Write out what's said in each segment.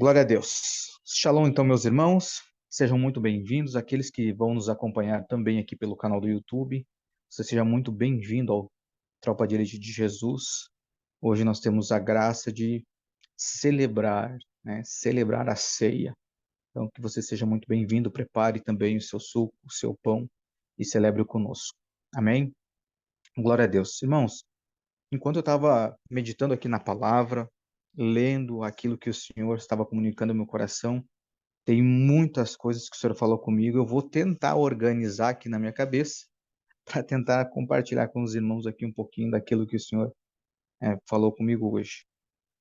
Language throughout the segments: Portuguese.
Glória a Deus. Shalom, então, meus irmãos. Sejam muito bem-vindos. Aqueles que vão nos acompanhar também aqui pelo canal do YouTube. Você seja muito bem-vindo ao Tropa de Elite de Jesus. Hoje nós temos a graça de celebrar, né? Celebrar a ceia. Então, que você seja muito bem-vindo. Prepare também o seu suco, o seu pão e celebre conosco. Amém? Glória a Deus. Irmãos, enquanto eu estava meditando aqui na palavra, lendo aquilo que o Senhor estava comunicando no meu coração, tem muitas coisas que o senhor falou comigo. Eu vou tentar organizar aqui na minha cabeça para tentar compartilhar com os irmãos aqui um pouquinho daquilo que o senhor falou comigo hoje.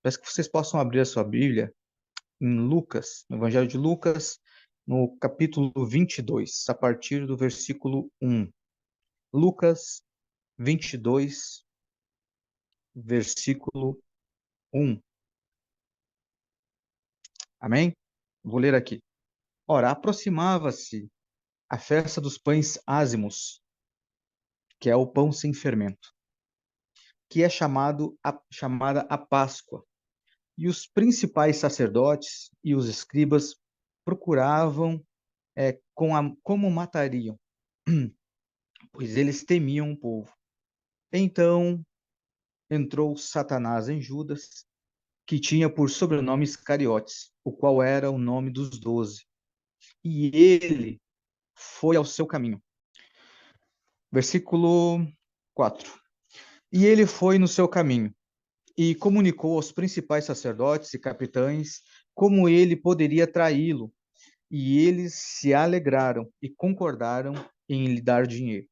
Peço que vocês possam abrir a sua Bíblia em Lucas, no Evangelho de Lucas, no capítulo 22, a partir do versículo 1. Lucas 22, versículo 1. Amém? Vou ler aqui. Ora, aproximava-se a festa dos pães ázimos, que é o pão sem fermento, que é chamada a Páscoa. E os principais sacerdotes e os escribas procuravam como matariam, pois eles temiam o povo. Então entrou Satanás em Judas, que tinha por sobrenome Iscariotes, o qual era o nome dos 12. E ele foi ao seu caminho. Versículo 4. E ele foi no seu caminho e comunicou aos principais sacerdotes e capitães como ele poderia traí-lo. E eles se alegraram e concordaram em lhe dar dinheiro.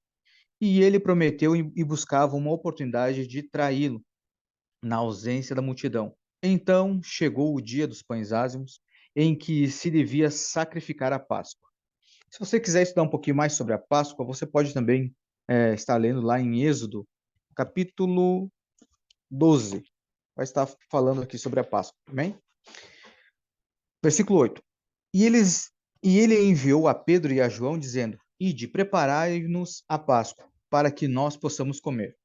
E ele prometeu e buscava uma oportunidade de traí-lo na ausência da multidão. Então chegou o dia dos pães ázimos, em que se devia sacrificar a Páscoa. Se você quiser estudar um pouquinho mais sobre a Páscoa, você pode também estar lendo lá em Êxodo, capítulo 12. Vai estar falando aqui sobre a Páscoa, amém? Versículo 8. E ele enviou a Pedro e a João, dizendo: Ide, preparai-nos a Páscoa, para que nós possamos comer.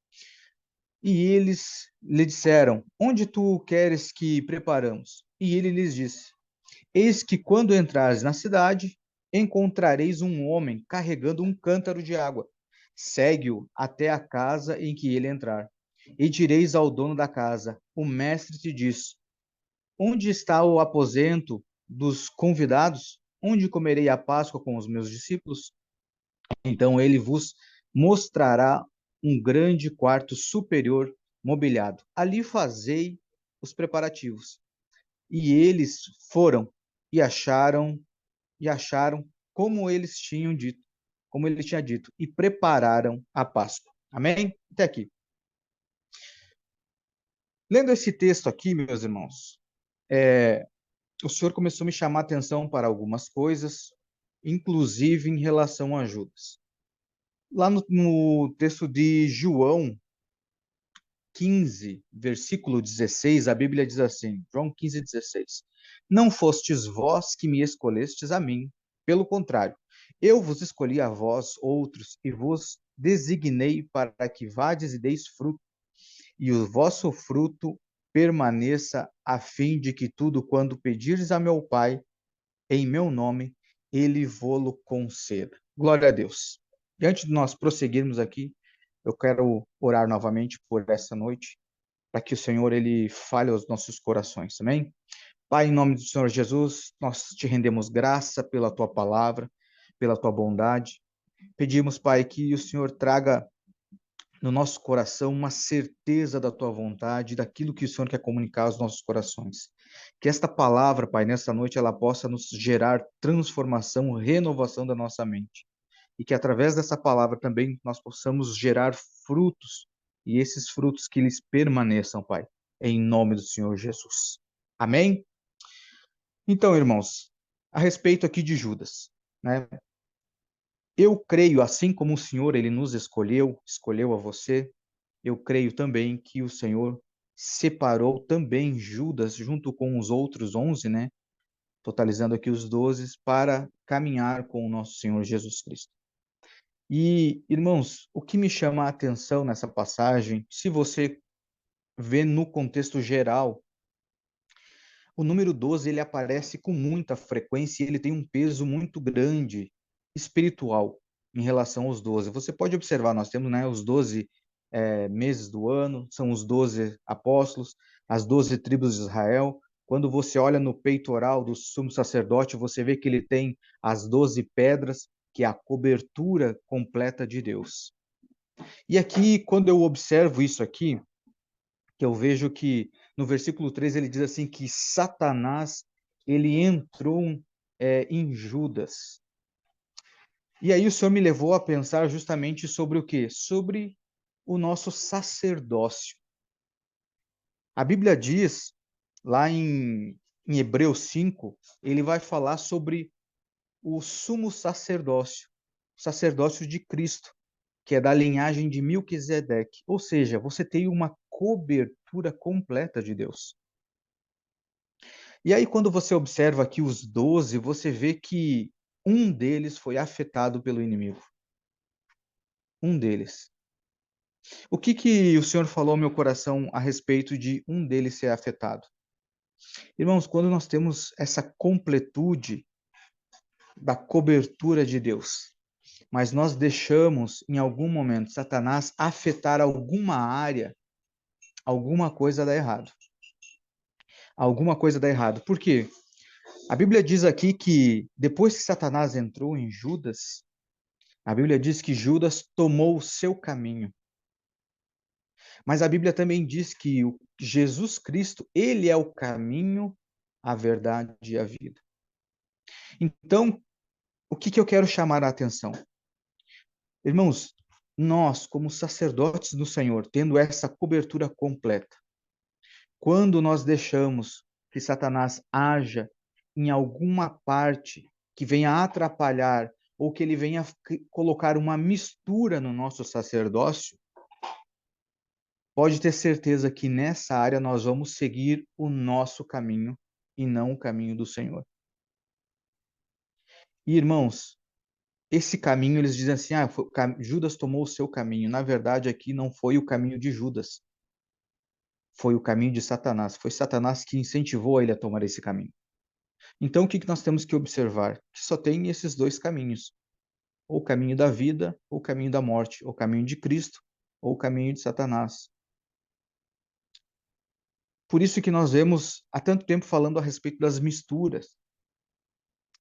E eles lhe disseram: Onde tu queres que preparamos? E ele lhes disse: Eis que quando entrares na cidade, encontrareis um homem carregando um cântaro de água. Segue-o até a casa em que ele entrar. E direis ao dono da casa: O mestre te diz: Onde está o aposento dos convidados? Onde comerei a Páscoa com os meus discípulos? Então ele vos mostrará um grande quarto superior mobiliado. Ali fazei os preparativos. E eles foram e acharam como eles tinham dito, como ele tinha dito, e prepararam a Páscoa. Amém? Até aqui. Lendo esse texto aqui, meus irmãos, o Senhor começou a me chamar a atenção para algumas coisas, inclusive em relação a Judas. Lá no texto de João 15, versículo 16, a Bíblia diz assim, João 15, 16: Não fostes vós que me escolhestes a mim, pelo contrário, eu vos escolhi a vós outros e vos designei para que vades e deis fruto, e o vosso fruto permaneça, a fim de que tudo quando pedires a meu Pai, em meu nome, ele vô-lo conceda. Glória a Deus. E antes de nós prosseguirmos aqui, eu quero orar novamente por essa noite, para que o Senhor ele fale aos nossos corações, amém? Pai, em nome do Senhor Jesus, nós te rendemos graça pela tua palavra, pela tua bondade. Pedimos, Pai, que o Senhor traga no nosso coração uma certeza da tua vontade, daquilo que o Senhor quer comunicar aos nossos corações. Que esta palavra, Pai, nesta noite, ela possa nos gerar transformação, renovação da nossa mente. E que através dessa palavra também nós possamos gerar frutos, e esses frutos que eles permaneçam, Pai, em nome do Senhor Jesus. Amém? Então, irmãos, a respeito aqui de Judas, né? Eu creio, assim como o Senhor, ele nos escolheu a você, eu creio também que o Senhor separou também Judas junto com os outros 11, né? Totalizando aqui os 12, para caminhar com o nosso Senhor Jesus Cristo. E, irmãos, o que me chama a atenção nessa passagem, se você vê no contexto geral, O número 12 ele aparece com muita frequência e ele tem um peso muito grande espiritual em relação aos 12. Você pode observar, nós temos, né, os 12 meses do ano, são os 12 apóstolos, as 12 tribos de Israel. Quando você olha no peitoral do sumo sacerdote, você vê que ele tem as 12 pedras, que é a cobertura completa de Deus. E aqui, quando eu observo isso aqui, que eu vejo que no versículo 3 ele diz assim que Satanás ele entrou em Judas. E aí o Senhor me levou a pensar justamente sobre o quê? Sobre o nosso sacerdócio. A Bíblia diz, lá em Hebreus 5, ele vai falar sobre o sumo sacerdócio, o sacerdócio de Cristo, que é da linhagem de Melquisedeque. Ou seja, você tem uma cobertura completa de Deus. E aí, quando você observa aqui os 12, você vê que um deles foi afetado pelo inimigo. Um deles. O que o Senhor falou ao meu coração a respeito de um deles ser afetado? Irmãos, quando nós temos essa completude da cobertura de Deus, mas nós deixamos em algum momento Satanás afetar alguma área, alguma coisa dá errado. Alguma coisa dá errado. Por quê? A Bíblia diz aqui que depois que Satanás entrou em Judas, a Bíblia diz que Judas tomou o seu caminho. Mas a Bíblia também diz que Jesus Cristo, ele é o caminho, a verdade e a vida. Então, o que eu quero chamar a atenção? Irmãos, nós, como sacerdotes do Senhor, tendo essa cobertura completa, quando nós deixamos que Satanás haja em alguma parte que venha atrapalhar ou que ele venha colocar uma mistura no nosso sacerdócio, pode ter certeza que nessa área nós vamos seguir o nosso caminho e não o caminho do Senhor. E irmãos, esse caminho eles dizem assim: Judas tomou o seu caminho. Na verdade, aqui não foi o caminho de Judas, foi o caminho de Satanás. Foi Satanás que incentivou ele a tomar esse caminho. Então, o que nós temos que observar? Que só tem esses dois caminhos: ou o caminho da vida, ou o caminho da morte, ou o caminho de Cristo, ou o caminho de Satanás. Por isso que nós vemos há tanto tempo falando a respeito das misturas,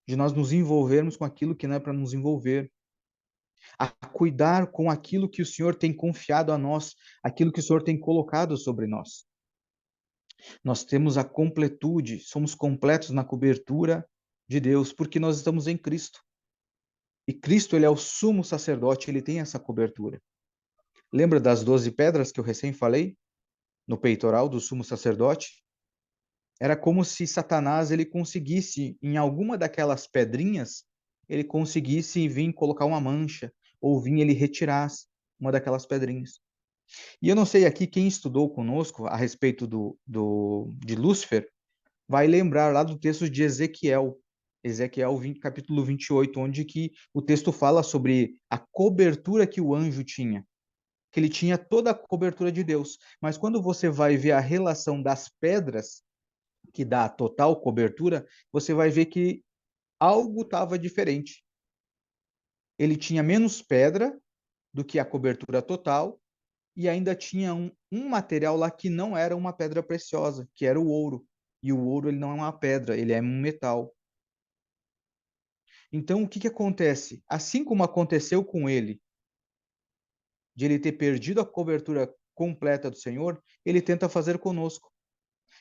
de nós nos envolvermos com aquilo que não é para nos envolver, a cuidar com aquilo que o Senhor tem confiado a nós, aquilo que o Senhor tem colocado sobre nós. Nós temos a completude, somos completos na cobertura de Deus, porque nós estamos em Cristo. E Cristo, ele é o sumo sacerdote, ele tem essa cobertura. Lembra das 12 pedras que eu recém falei? No peitoral do sumo sacerdote? Era como se Satanás ele conseguisse, em alguma daquelas pedrinhas, ele conseguisse vir colocar uma mancha, ou vir ele retirasse uma daquelas pedrinhas. E eu não sei aqui quem estudou conosco a respeito de Lúcifer, vai lembrar lá do texto de Ezequiel, Ezequiel 20, capítulo 28, onde que o texto fala sobre a cobertura que o anjo tinha, que ele tinha toda a cobertura de Deus. Mas quando você vai ver a relação das pedras, que dá a total cobertura, você vai ver que algo estava diferente. Ele tinha menos pedra do que a cobertura total e ainda tinha um material lá que não era uma pedra preciosa, que era o ouro. E o ouro ele não é uma pedra, ele é um metal. Então, o que acontece? Assim como aconteceu com ele, de ele ter perdido a cobertura completa do Senhor, ele tenta fazer conosco.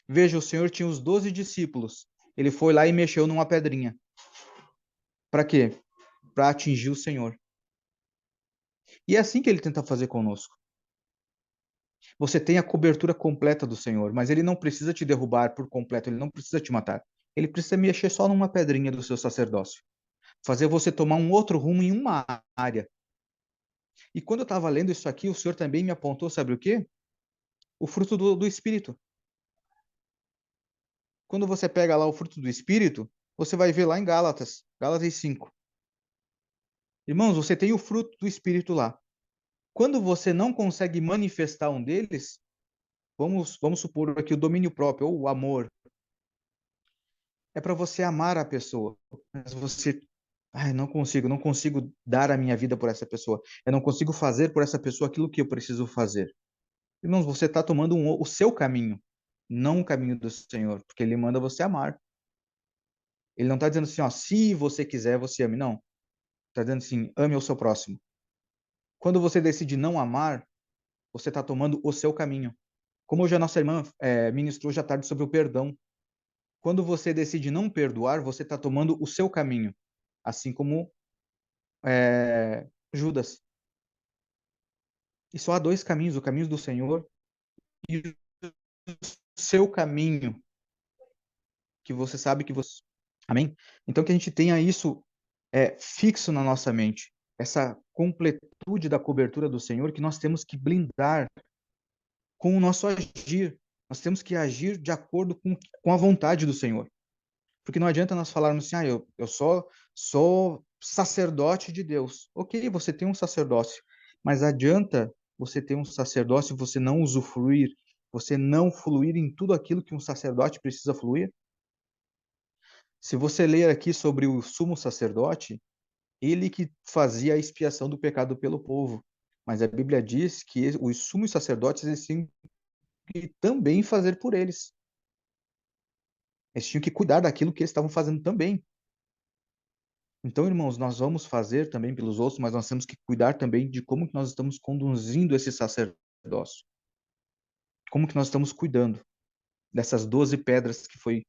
Veja, o Senhor tinha os 12 discípulos. Ele foi lá e mexeu numa pedrinha. Para quê? Para atingir o Senhor. E é assim que ele tenta fazer conosco. Você tem a cobertura completa do Senhor, mas ele não precisa te derrubar por completo, ele não precisa te matar. Ele precisa mexer só numa pedrinha do seu sacerdócio. Fazer você tomar um outro rumo em uma área. E quando eu estava lendo isso aqui, o Senhor também me apontou, sabe o quê? O fruto do Espírito. Quando você pega lá o fruto do Espírito, você vai ver lá em Gálatas, Gálatas 5. Irmãos, você tem o fruto do Espírito lá. Quando você não consegue manifestar um deles, vamos supor aqui o domínio próprio, ou o amor, é para você amar a pessoa. Mas você, ai, não consigo dar a minha vida por essa pessoa. Eu não consigo fazer por essa pessoa aquilo que eu preciso fazer. Irmãos, você está tomando o seu caminho, não o caminho do Senhor, porque Ele manda você amar. Ele não está dizendo assim, ó, se você quiser, você ame. Não. Está dizendo assim, ame o seu próximo. Quando você decide não amar, você está tomando o seu caminho. Como hoje a nossa irmã ministrou hoje à tarde sobre o perdão. Quando você decide não perdoar, você está tomando o seu caminho. Assim como Judas. E só há dois caminhos, o caminho do Senhor e o seu caminho, que você sabe que você... Amém? Então que a gente tenha isso fixo na nossa mente. Essa completude da cobertura do Senhor que nós temos que blindar com o nosso agir. Nós temos que agir de acordo com a vontade do Senhor. Porque não adianta nós falarmos assim, eu sou sacerdote de Deus. Ok, você tem um sacerdócio, mas adianta você ter um sacerdócio e você não usufruir, você não fluir em tudo aquilo que um sacerdote precisa fluir? Se você ler aqui sobre o sumo sacerdote, ele que fazia a expiação do pecado pelo povo. Mas a Bíblia diz que os sumos sacerdotes eles tinham que também fazer por eles. Eles tinham que cuidar daquilo que eles estavam fazendo também. Então, irmãos, nós vamos fazer também pelos outros, mas nós temos que cuidar também de como que nós estamos conduzindo esse sacerdócio. Como que nós estamos cuidando dessas 12 pedras que foi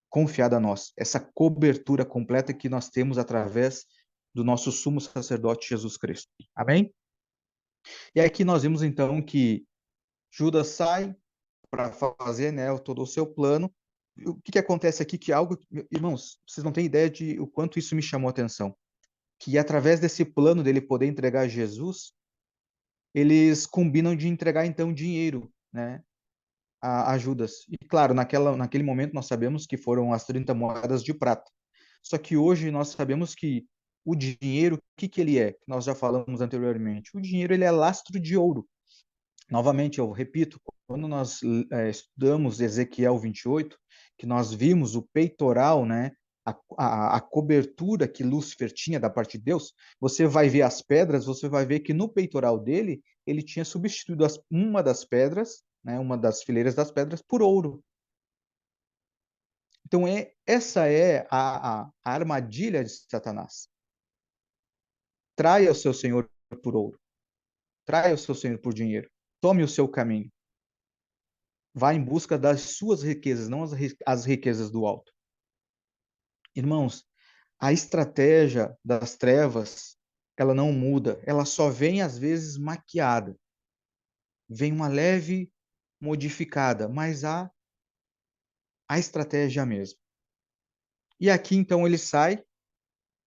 confiada a nós. Essa cobertura completa que nós temos através do nosso sumo sacerdote Jesus Cristo. Amém? E aqui nós vimos então que Judas sai para fazer, né, todo o seu plano. O que acontece aqui que algo, irmãos, vocês não têm ideia de o quanto isso me chamou a atenção, que através desse plano dele poder entregar Jesus, eles combinam de entregar então dinheiro, né, a Judas. E claro, naquele momento nós sabemos que foram as 30 moedas de prata. Só que hoje nós sabemos que o dinheiro, o que que ele é? Nós já falamos anteriormente. O dinheiro ele é lastro de ouro. Novamente, eu repito, quando nós estudamos Ezequiel 28, que nós vimos o peitoral, né, a cobertura que Lúcifer tinha da parte de Deus, você vai ver as pedras, você vai ver que no peitoral dele, ele tinha substituído uma das pedras, né, uma das fileiras das pedras, por ouro. Então, essa é a armadilha de Satanás. Traia o seu senhor por ouro, traia o seu senhor por dinheiro, tome o seu caminho. Vá em busca das suas riquezas, não as riquezas do alto. Irmãos, a estratégia das trevas, ela não muda, ela só vem às vezes maquiada. Vem uma leve modificada, mas a estratégia é a mesma. E aqui então ele sai,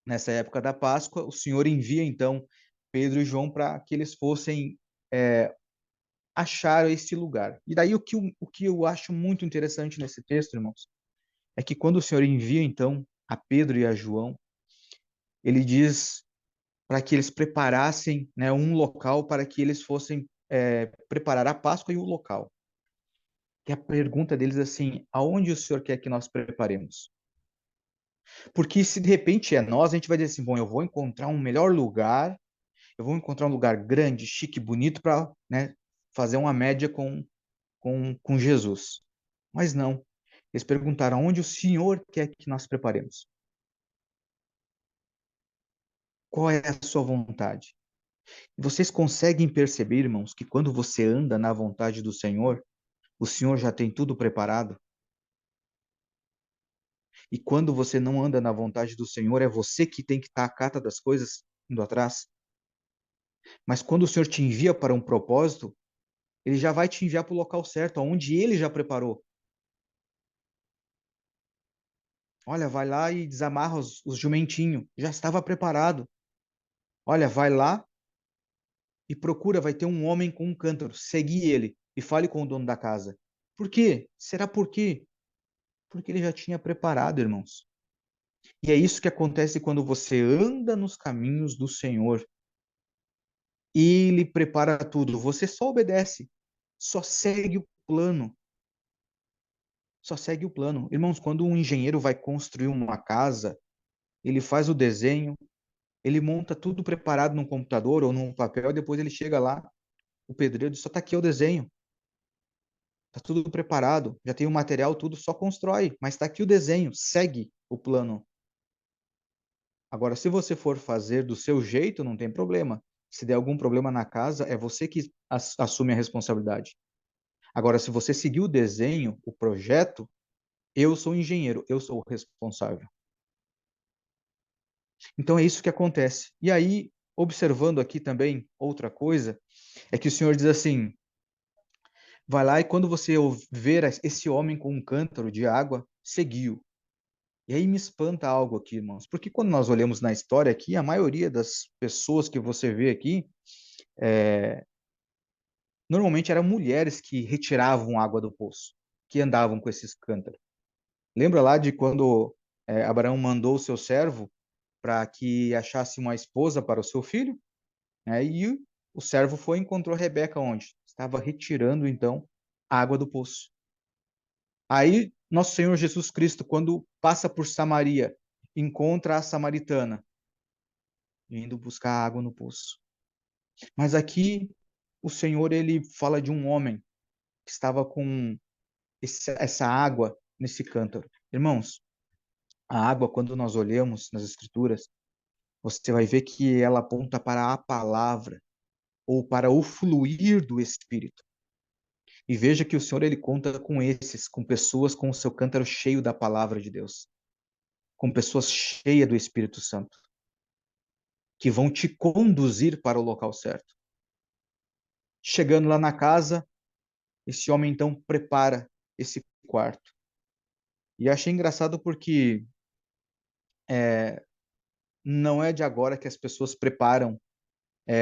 nessa época da Páscoa, o Senhor envia então Pedro e João para que eles fossem achar esse lugar. E daí o que eu acho muito interessante nesse texto, irmãos, é que quando o Senhor envia então a Pedro e a João, ele diz para que eles preparassem, né, um local para que eles fossem preparar a Páscoa e o local. E a pergunta deles é assim: aonde o Senhor quer que nós preparemos? Porque se de repente é nós, a gente vai dizer assim: bom, eu vou encontrar um melhor lugar, eu vou encontrar um lugar grande, chique, bonito para, né, fazer uma média com Jesus. Mas não. Eles perguntaram: onde o Senhor quer que nós preparemos? Qual é a sua vontade? Vocês conseguem perceber, irmãos, que quando você anda na vontade do Senhor, o Senhor já tem tudo preparado? E quando você não anda na vontade do Senhor, é você que tem que estar à cata das coisas, indo atrás? Mas quando o Senhor te envia para um propósito, ele já vai te enviar para o local certo, aonde ele já preparou. Olha, vai lá e desamarra os jumentinhos, já estava preparado. Olha, vai lá e procura, vai ter um homem com um cântaro, segue ele e fale com o dono da casa. Por quê? Será por quê? Porque ele já tinha preparado, irmãos. E é isso que acontece quando você anda nos caminhos do Senhor. Ele prepara tudo, você só obedece, só segue o plano, Só segue o plano. Irmãos, quando um engenheiro vai construir uma casa, ele faz o desenho, ele monta tudo preparado num computador ou num papel, depois ele chega lá, o pedreiro diz, só está aqui o desenho, está tudo preparado, já tem o material, tudo, só constrói, mas está aqui o desenho, segue o plano. Agora, se você for fazer do seu jeito, não tem problema. Se der algum problema na casa, é você que assume a responsabilidade. Agora, se você seguir o desenho, o projeto, eu sou o engenheiro, eu sou o responsável. Então é isso que acontece. E aí, observando aqui também outra coisa, é que o Senhor diz assim: vai lá e quando você ver esse homem com um cântaro de água, seguiu. E aí me espanta algo aqui, irmãos, porque quando nós olhamos na história aqui, a maioria das pessoas que você vê aqui, normalmente eram mulheres que retiravam água do poço, que andavam com esses cântaros. Lembra lá de quando Abraão mandou o seu servo para que achasse uma esposa para o seu filho? E o servo foi e encontrou Rebeca onde? Estava retirando, então, a água do poço. Aí, nosso Senhor Jesus Cristo, quando passa por Samaria, encontra a samaritana, indo buscar água no poço. Mas aqui, o Senhor, ele fala de um homem que estava com essa água nesse cântaro. Irmãos, a água, quando nós olhamos nas Escrituras, você vai ver que ela aponta para a palavra, ou para o fluir do Espírito. E veja que o Senhor ele conta com esses, com pessoas com o seu cântaro cheio da palavra de Deus, com pessoas cheias do Espírito Santo, que vão te conduzir para o local certo. Chegando lá na casa, esse homem então prepara esse quarto. E achei engraçado porque não é de agora que as pessoas preparam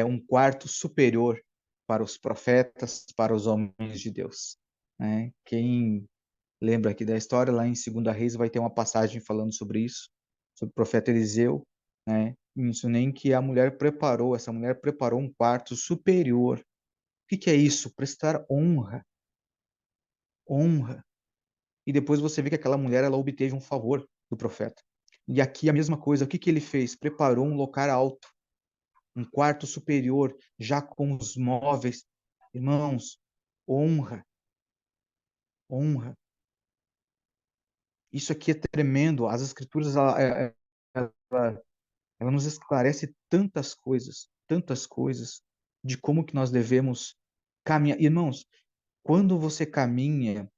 um quarto superior para os profetas, para os homens de Deus. Né? Quem lembra aqui da história, lá em 2 Reis vai ter uma passagem falando sobre isso, sobre o profeta Eliseu, né? Isso nem que a mulher preparou, essa mulher preparou um quarto superior. O que que é isso? Prestar honra, honra. E depois você vê que aquela mulher, ela obteve um favor do profeta. E aqui a mesma coisa, o que que ele fez? Preparou um local alto, um quarto superior, já com os móveis. Irmãos, honra, honra. Isso aqui é tremendo. As escrituras, ela nos esclarece tantas coisas de como que nós devemos caminhar. Irmãos, quando você caminha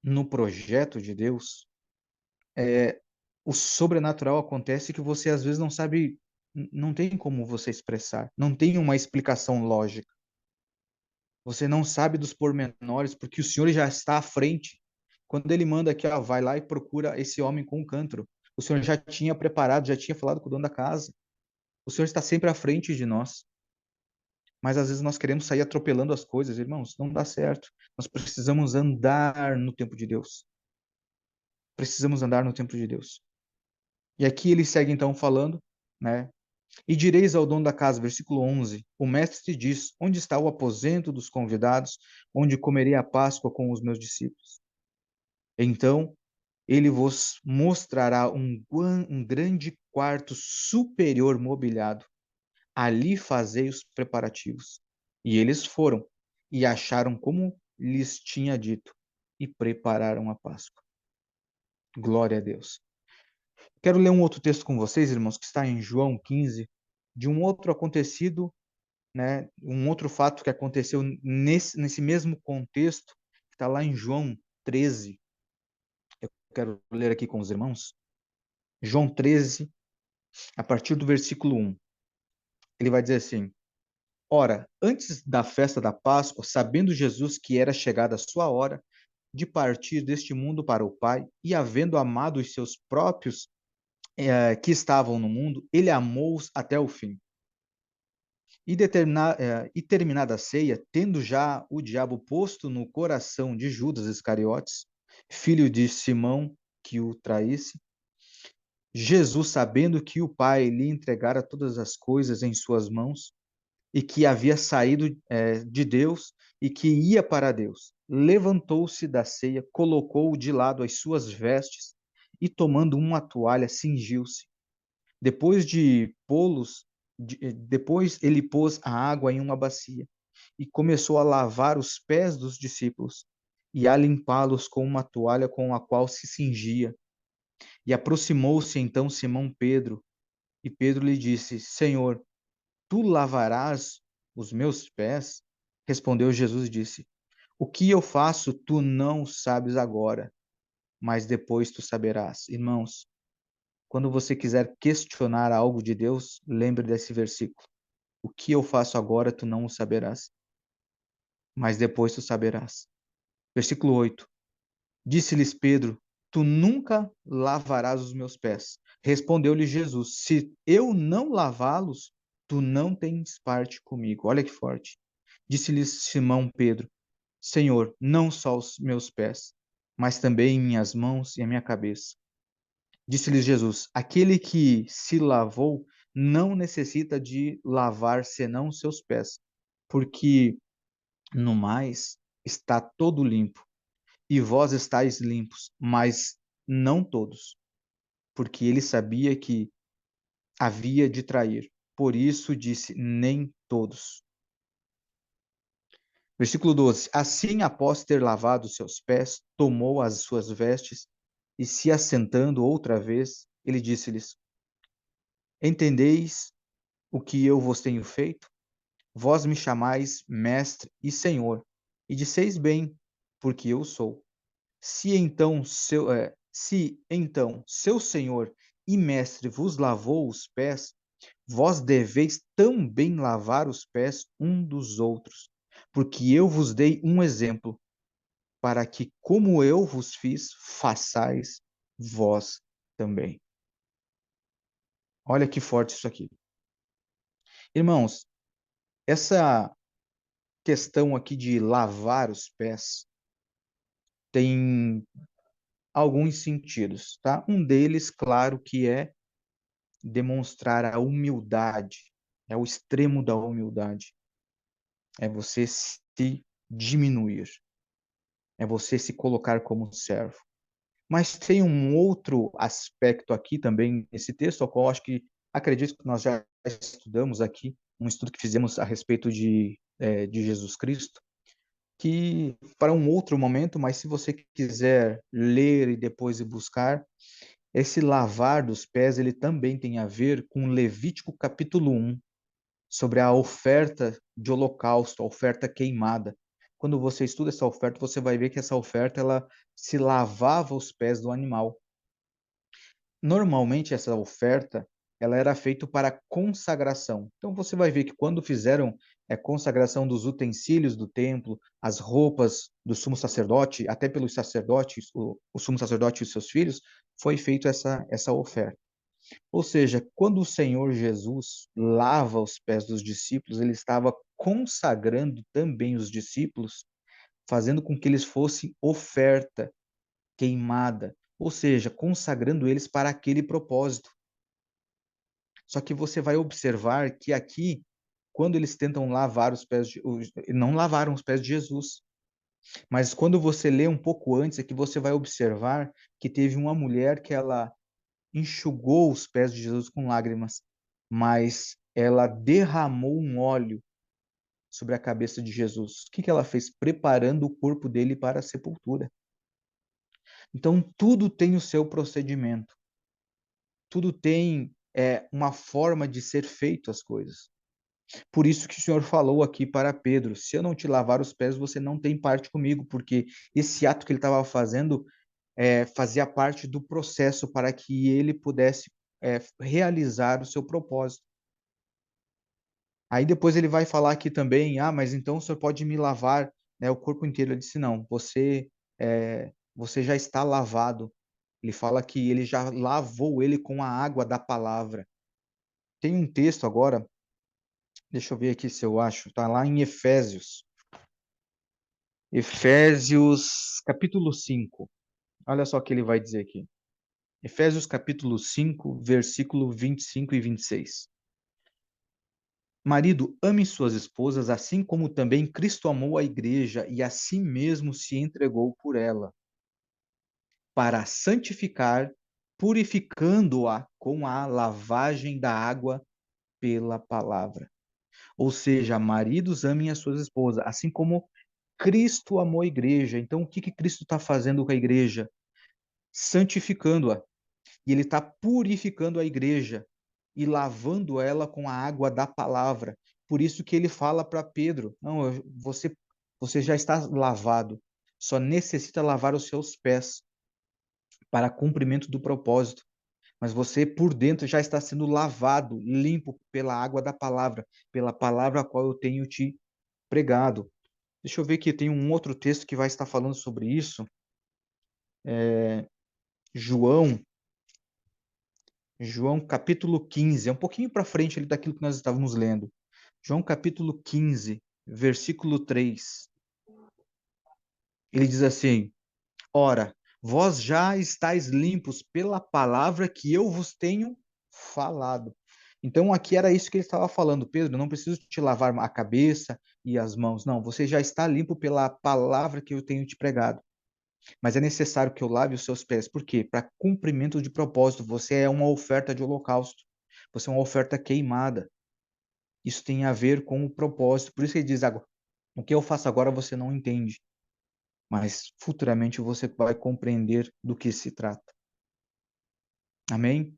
no projeto de Deus, o sobrenatural acontece que você às vezes não sabe, não tem como você expressar, não tem uma explicação lógica. Você não sabe dos pormenores, porque o Senhor já está à frente. Quando ele manda aqui, ó, vai lá e procura esse homem com o cântaro. O Senhor já tinha preparado, já tinha falado com o dono da casa. O Senhor está sempre à frente de nós. Mas às vezes nós queremos sair atropelando as coisas, irmãos, não dá certo. Nós precisamos andar no tempo de Deus. Precisamos andar no tempo de Deus. E aqui ele segue então falando, né? E direis ao dono da casa, versículo 11: o mestre te diz: onde está o aposento dos convidados, onde comerei a Páscoa com os meus discípulos? Então ele vos mostrará um grande quarto superior mobiliado. Ali fazei os preparativos. E eles foram e acharam como lhes tinha dito e prepararam a Páscoa. Glória a Deus. Quero ler um outro texto com vocês, irmãos, que está em João 15, de um outro acontecido, né, um outro fato que aconteceu nesse mesmo contexto, que está lá em João 13. Eu quero ler aqui com os irmãos. João 13, a partir do versículo 1. Ele vai dizer assim: ora, antes da festa da Páscoa, sabendo Jesus que era chegada a sua hora de partir deste mundo para o Pai, e havendo amado os seus próprios que estavam no mundo, ele amou-os até o fim. E terminada a ceia, tendo já o diabo posto no coração de Judas Iscariotes, filho de Simão, que o traísse, Jesus, sabendo que o Pai lhe entregara todas as coisas em suas mãos, e que havia saído de Deus e que ia para Deus. Levantou-se da ceia, colocou de lado as suas vestes e, tomando uma toalha, cingiu-se. Depois de pô-los, depois ele pôs a água em uma bacia e começou a lavar os pés dos discípulos e a limpá-los com uma toalha com a qual se cingia. E aproximou-se então Simão Pedro, e Pedro lhe disse: Senhor, tu lavarás os meus pés? Respondeu Jesus e disse: O que eu faço tu não sabes agora, mas depois tu saberás. Irmãos, quando você quiser questionar algo de Deus, lembre desse versículo. O que eu faço agora tu não o saberás, mas depois tu saberás. Versículo 8. Disse-lhes Pedro: Tu nunca lavarás os meus pés. Respondeu-lhe Jesus: Se eu não lavá-los, tu não tens parte comigo. Olha que forte. Disse-lhes Simão Pedro: Senhor, não só os meus pés, mas também minhas mãos e a minha cabeça. Disse-lhes Jesus: Aquele que se lavou não necessita de lavar senão os seus pés, porque no mais está todo limpo. E vós estáis limpos, mas não todos, porque ele sabia que havia de trair. Por isso disse: nem todos. Versículo 12: Assim, após ter lavado seus pés, tomou as suas vestes e, se assentando outra vez, ele disse-lhes: Entendeis o que eu vos tenho feito? Vós me chamais mestre e senhor, e disseis bem, porque eu sou. Se então seu senhor e mestre vos lavou os pés, vós deveis também lavar os pés um dos outros, porque eu vos dei um exemplo, para que, como eu vos fiz, façais vós também. Olha que forte isso aqui. Irmãos, essa questão aqui de lavar os pés tem alguns sentidos, tá? Um deles, claro, que é demonstrar a humildade, é o extremo da humildade, é você se diminuir, é você se colocar como servo. Mas tem um outro aspecto aqui também nesse texto, ao qual acho que acredito que nós já estudamos aqui, um estudo que fizemos a respeito de Jesus Cristo, que para um outro momento, mas se você quiser ler e depois ir buscar, esse lavar dos pés, ele também tem a ver com Levítico capítulo 1, sobre a oferta de holocausto, a oferta queimada. Quando você estuda essa oferta, você vai ver que essa oferta ela se lavava os pés do animal. Normalmente essa oferta ela era feita para consagração. Então você vai ver que quando fizeram consagração dos utensílios do templo, as roupas do sumo sacerdote, até pelos sacerdotes, o sumo sacerdote e os seus filhos, foi feita essa oferta. Ou seja, quando o Senhor Jesus lava os pés dos discípulos, ele estava consagrando também os discípulos, fazendo com que eles fossem oferta queimada, ou seja, consagrando eles para aquele propósito. Só que você vai observar que aqui, quando eles tentam lavar os pés, não lavaram os pés de Jesus, mas quando você lê um pouco antes, é que você vai observar que teve uma mulher que ela enxugou os pés de Jesus com lágrimas, mas ela derramou um óleo sobre a cabeça de Jesus. O que ela fez? Preparando o corpo dele para a sepultura. Então, tudo tem o seu procedimento, tudo tem uma forma de ser feito as coisas. Por isso que o Senhor falou aqui para Pedro: se eu não te lavar os pés, você não tem parte comigo, porque esse ato que ele estava fazendo fazia parte do processo para que ele pudesse realizar o seu propósito. Aí depois ele vai falar aqui também: ah, mas então o senhor pode me lavar, né, o corpo inteiro. Ele disse: não, você já está lavado. Ele fala que ele já lavou ele com a água da palavra. Tem um texto agora, deixa eu ver aqui se eu acho, está lá em Efésios. Efésios capítulo 5. Olha só o que ele vai dizer aqui. Efésios capítulo 5, versículo 25 e 26. Marido, ame suas esposas, assim como também Cristo amou a igreja e a si mesmo se entregou por ela, para santificar, purificando-a com a lavagem da água pela palavra. Ou seja, maridos, amem as suas esposas, assim como Cristo amou a igreja. Então, o que que Cristo está fazendo com a igreja? Santificando-a. E ele está purificando a igreja e lavando ela com a água da palavra. Por isso que ele fala para Pedro: não, você já está lavado, só necessita lavar os seus pés para cumprimento do propósito. Mas você por dentro já está sendo lavado, limpo pela água da palavra, pela palavra a qual eu tenho te pregado. Deixa eu ver que tem um outro texto que vai estar falando sobre isso. João, João capítulo 15, é um pouquinho para frente ali daquilo que nós estávamos lendo. João capítulo 15, versículo 3. Ele diz assim: ora, vós já estáis limpos pela palavra que eu vos tenho falado. Então aqui era isso que ele estava falando, Pedro, não preciso te lavar a cabeça e as mãos, não, você já está limpo pela palavra que eu tenho te pregado. Mas é necessário que eu lave os seus pés. Por quê? Para cumprimento de propósito. Você é uma oferta de holocausto. Você é uma oferta queimada. Isso tem a ver com o propósito. Por isso que ele diz agora, o que eu faço agora você não entende, mas futuramente você vai compreender do que se trata. Amém?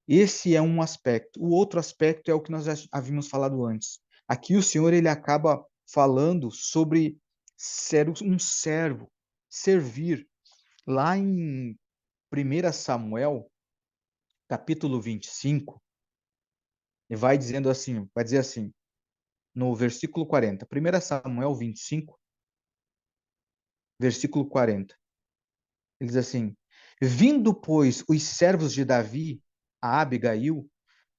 Esse é um aspecto. O outro aspecto é o que nós já havíamos falado antes. Aqui o Senhor ele acaba falando sobre ser um servo, servir. Lá em 1 Samuel, capítulo 25, e vai dizendo assim, vai dizer assim, no versículo 40. 1 Samuel 25, versículo 40. Ele diz assim: vindo, pois, os servos de Davi a Abigail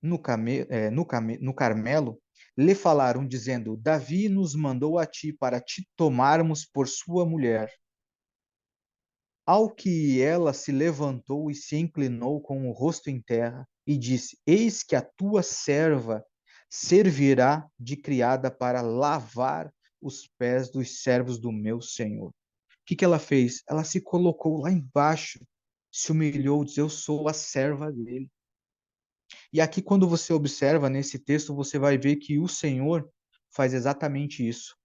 no Carmelo, lhe falaram, dizendo: Davi nos mandou a ti para te tomarmos por sua mulher. Ao que ela se levantou e se inclinou com o rosto em terra e disse: eis que a tua serva servirá de criada para lavar os pés dos servos do meu senhor. O que que ela fez? Ela se colocou lá embaixo, se humilhou, disse: eu sou a serva dele. E aqui, quando você observa nesse texto, você vai ver que o Senhor faz exatamente isso,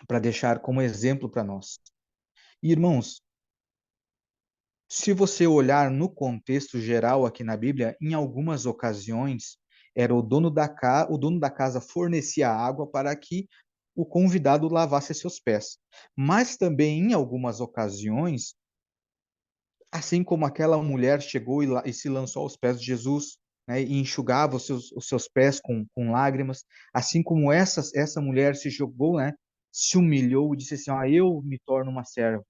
para deixar como exemplo para nós. E, irmãos, se você olhar no contexto geral aqui na Bíblia, em algumas ocasiões, era o dono da casa fornecia água para que o convidado lavasse seus pés. Mas também, em algumas ocasiões, assim como aquela mulher chegou e se lançou aos pés de Jesus, né, e enxugava os seus pés com lágrimas, assim como essa mulher se jogou, né, se humilhou e disse assim: eu me torno uma serva.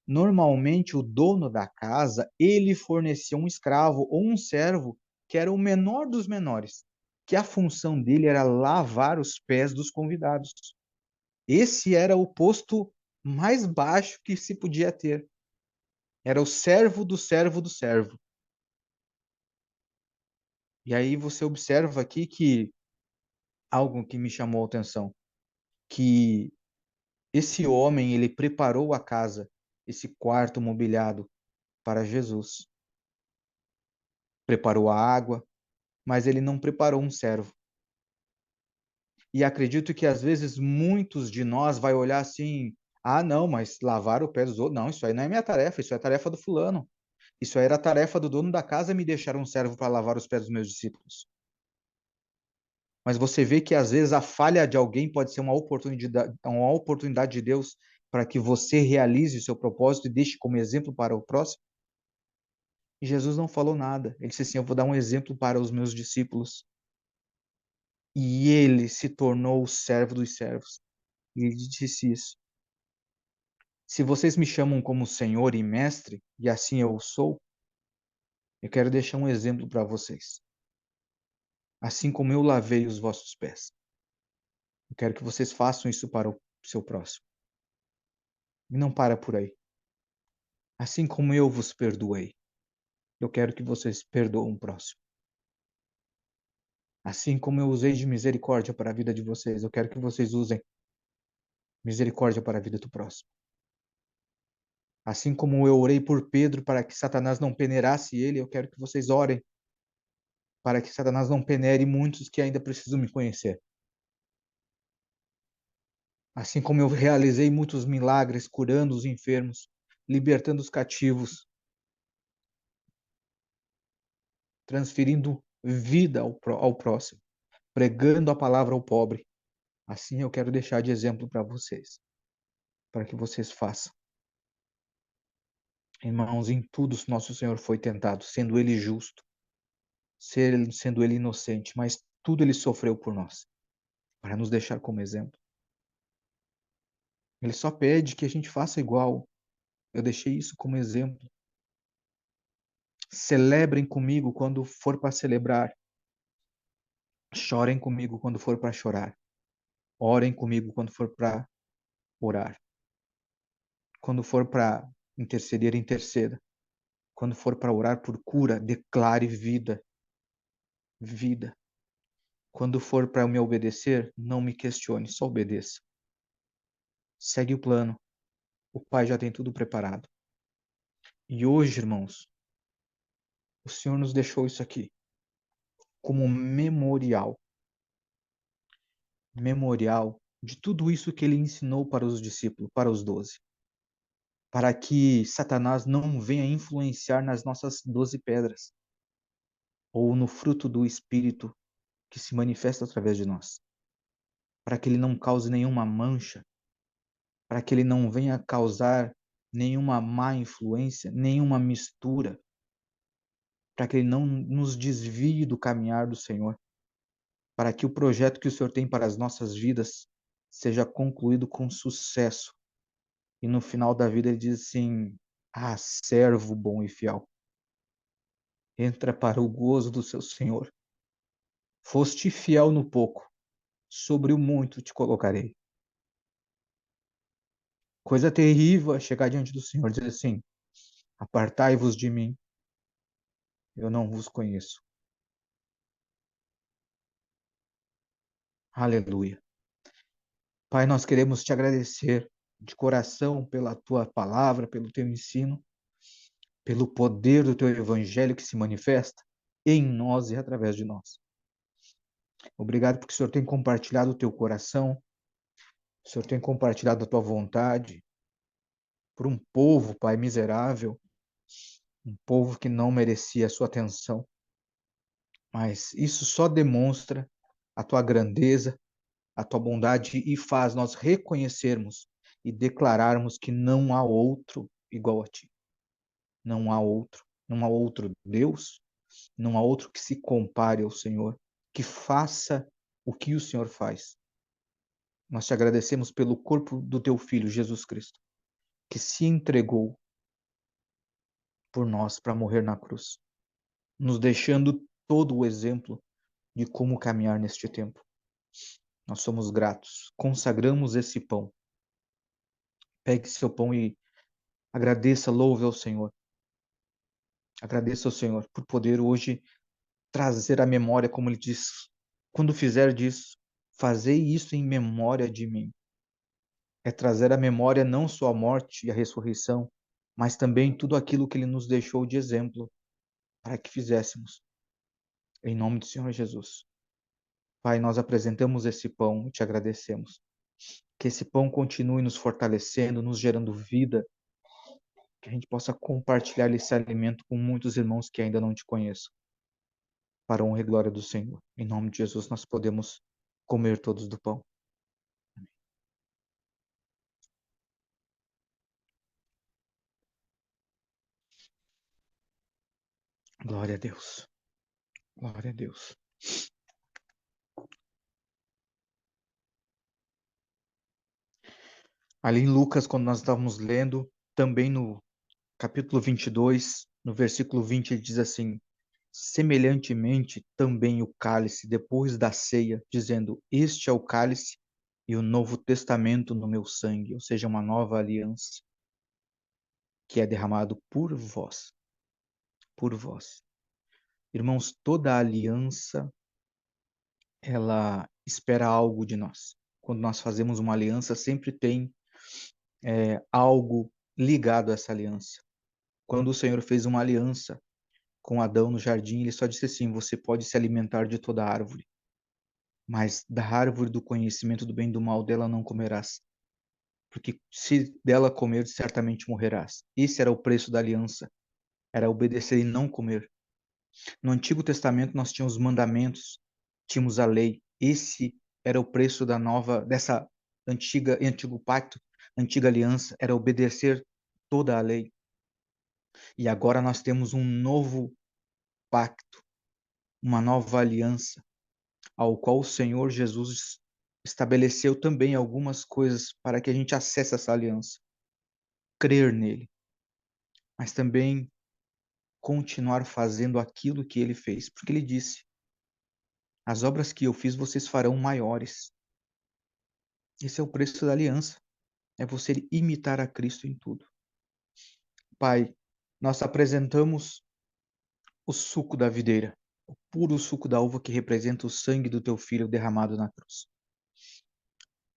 Normalmente, o dono da casa, ele fornecia um escravo ou um servo que era o menor dos menores, que a função dele era lavar os pés dos convidados. Esse era o posto mais baixo que se podia ter. Era o servo do servo do servo. E aí você observa aqui que algo que me chamou a atenção, que esse homem, ele preparou a casa, esse quarto mobiliado para Jesus. Preparou a água, mas ele não preparou um servo. E acredito que às vezes muitos de nós vai olhar assim: "Ah, não, mas lavar o pé dos outros, não, isso aí não é minha tarefa, isso é tarefa do fulano. Isso aí era a tarefa do dono da casa me deixar um servo para lavar os pés dos meus discípulos." Mas você vê que às vezes a falha de alguém pode ser uma oportunidade de Deus para que você realize o seu propósito e deixe como exemplo para o próximo. E Jesus não falou nada. Ele disse assim: eu vou dar um exemplo para os meus discípulos. E ele se tornou o servo dos servos. E ele disse isso: se vocês me chamam como Senhor e Mestre, e assim eu sou, eu quero deixar um exemplo para vocês. Assim como eu lavei os vossos pés, eu quero que vocês façam isso para o seu próximo. E não para por aí. Assim como eu vos perdoei, eu quero que vocês perdoem o próximo. Assim como eu usei de misericórdia para a vida de vocês, eu quero que vocês usem misericórdia para a vida do próximo. Assim como eu orei por Pedro para que Satanás não peneirasse ele, eu quero que vocês orem para que Satanás não penere muitos que ainda precisam me conhecer. Assim como eu realizei muitos milagres curando os enfermos, libertando os cativos, transferindo vida ao próximo, pregando a palavra ao pobre. Assim eu quero deixar de exemplo para vocês, para que vocês façam. Irmãos, em tudo nosso Senhor foi tentado, sendo ele justo, sendo ele inocente, mas tudo ele sofreu por nós, para nos deixar como exemplo. Ele só pede que a gente faça igual. Eu deixei isso como exemplo. Celebrem comigo quando for para celebrar. Chorem comigo quando for para chorar. Orem comigo quando for para orar. Quando for para interceder, interceda. Quando for para orar por cura, declare vida. Vida. Quando for para me obedecer, não me questione, só obedeça. Segue o plano. O Pai já tem tudo preparado. E hoje, irmãos, o Senhor nos deixou isso aqui como memorial. Memorial de tudo isso que ele ensinou para os discípulos, para os 12. Para que Satanás não venha influenciar nas nossas 12 pedras, ou no fruto do Espírito que se manifesta através de nós. Para que ele não cause nenhuma mancha, para que ele não venha causar nenhuma má influência, nenhuma mistura, para que ele não nos desvie do caminhar do Senhor, para que o projeto que o Senhor tem para as nossas vidas seja concluído com sucesso. E no final da vida ele diz assim: Ah, servo bom e fiel, entra para o gozo do seu Senhor. Foste fiel no pouco, sobre o muito te colocarei. Coisa terrível é chegar diante do Senhor e dizer assim: Apartai-vos de mim, eu não vos conheço. Aleluia. Pai, nós queremos te agradecer de coração pela tua palavra, pelo teu ensino, pelo poder do teu evangelho que se manifesta em nós e através de nós. Obrigado porque o Senhor tem compartilhado o teu coração, o Senhor tem compartilhado a tua vontade por um povo, Pai, miserável, um povo que não merecia a sua atenção. Mas isso só demonstra a tua grandeza, a tua bondade e faz nós reconhecermos e declararmos que não há outro igual a ti. Não há outro. Não há outro Deus, não há outro que se compare ao Senhor, que faça o que o Senhor faz. Nós te agradecemos pelo corpo do teu Filho, Jesus Cristo, que se entregou por nós para morrer na cruz, nos deixando todo o exemplo de como caminhar neste tempo. Nós somos gratos, consagramos esse pão. Pegue seu pão e agradeça, louve ao Senhor. Agradeça ao Senhor por poder hoje trazer a memória, como ele diz, quando fizer disso, fazei isso em memória de mim. É trazer à memória não só a morte e a ressurreição, mas também tudo aquilo que ele nos deixou de exemplo para que fizéssemos. Em nome do Senhor Jesus. Pai, nós apresentamos esse pão e te agradecemos. Que esse pão continue nos fortalecendo, nos gerando vida, que a gente possa compartilhar esse alimento com muitos irmãos que ainda não te conheçam, para a honra e glória do Senhor. Em nome de Jesus, nós podemos comer todos do pão. Glória a Deus. Glória a Deus. Ali em Lucas, quando nós estávamos lendo, também no capítulo 22, no versículo 20, ele diz assim: semelhantemente também o cálice depois da ceia, dizendo: Este é o cálice e o novo testamento no meu sangue, ou seja, uma nova aliança que é derramado por vós, por vós. Irmãos, toda aliança ela espera algo de nós. Quando nós fazemos uma aliança, sempre tem algo ligado a essa aliança. Quando o Senhor fez uma aliança com Adão no jardim, ele só disse assim: você pode se alimentar de toda árvore, mas da árvore do conhecimento do bem e do mal dela não comerás, porque se dela comer, certamente morrerás. Esse era o preço da aliança, era obedecer e não comer. No Antigo Testamento nós tínhamos os mandamentos, tínhamos a lei. Esse era o preço dessa antigo pacto, antiga aliança, era obedecer toda a lei. E agora nós temos um novo pacto, uma nova aliança, ao qual o Senhor Jesus estabeleceu também algumas coisas para que a gente acesse essa aliança. Crer nele, mas também continuar fazendo aquilo que ele fez, porque ele disse: as obras que eu fiz vocês farão maiores. Esse é o preço da aliança, é você imitar a Cristo em tudo. Pai, nós apresentamos o suco da videira, o puro suco da uva que representa o sangue do teu filho derramado na cruz.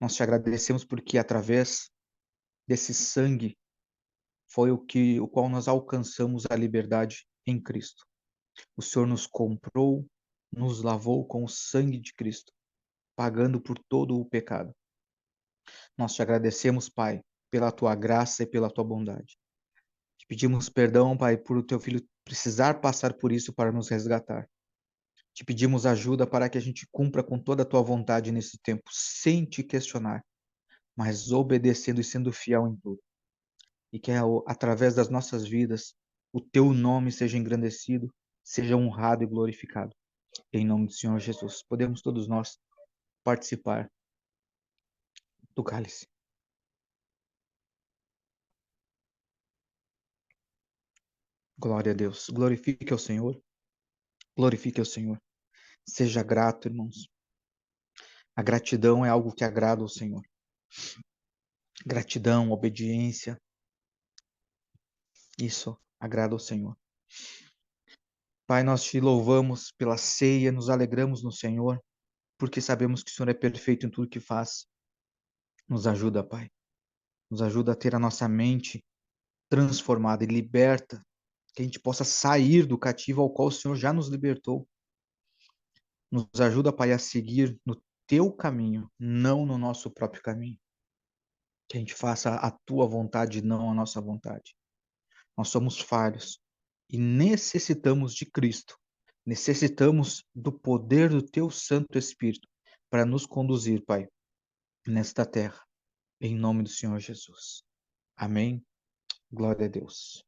Nós te agradecemos porque através desse sangue foi o qual nós alcançamos a liberdade em Cristo. O Senhor nos comprou, nos lavou com o sangue de Cristo, pagando por todo o pecado. Nós te agradecemos, Pai, pela tua graça e pela tua bondade. Te pedimos perdão, Pai, por o teu filho precisar passar por isso para nos resgatar. Te pedimos ajuda para que a gente cumpra com toda a tua vontade nesse tempo, sem te questionar, mas obedecendo e sendo fiel em tudo. E que através das nossas vidas o teu nome seja engrandecido, seja honrado e glorificado. Em nome do Senhor Jesus. Podemos todos nós participar do cálice. Glória a Deus. Glorifique ao Senhor. Glorifique ao Senhor. Seja grato, irmãos. A gratidão é algo que agrada ao Senhor. Gratidão, obediência, isso agrada ao Senhor. Pai, nós te louvamos pela ceia, nos alegramos no Senhor, porque sabemos que o Senhor é perfeito em tudo que faz. Nos ajuda, Pai. Nos ajuda a ter a nossa mente transformada e liberta, que a gente possa sair do cativo ao qual o Senhor já nos libertou. Nos ajuda, Pai, a seguir no teu caminho, não no nosso próprio caminho. Que a gente faça a tua vontade, não a nossa vontade. Nós somos falhos e necessitamos de Cristo. Necessitamos do poder do teu Santo Espírito para nos conduzir, Pai, nesta terra. Em nome do Senhor Jesus. Amém. Glória a Deus.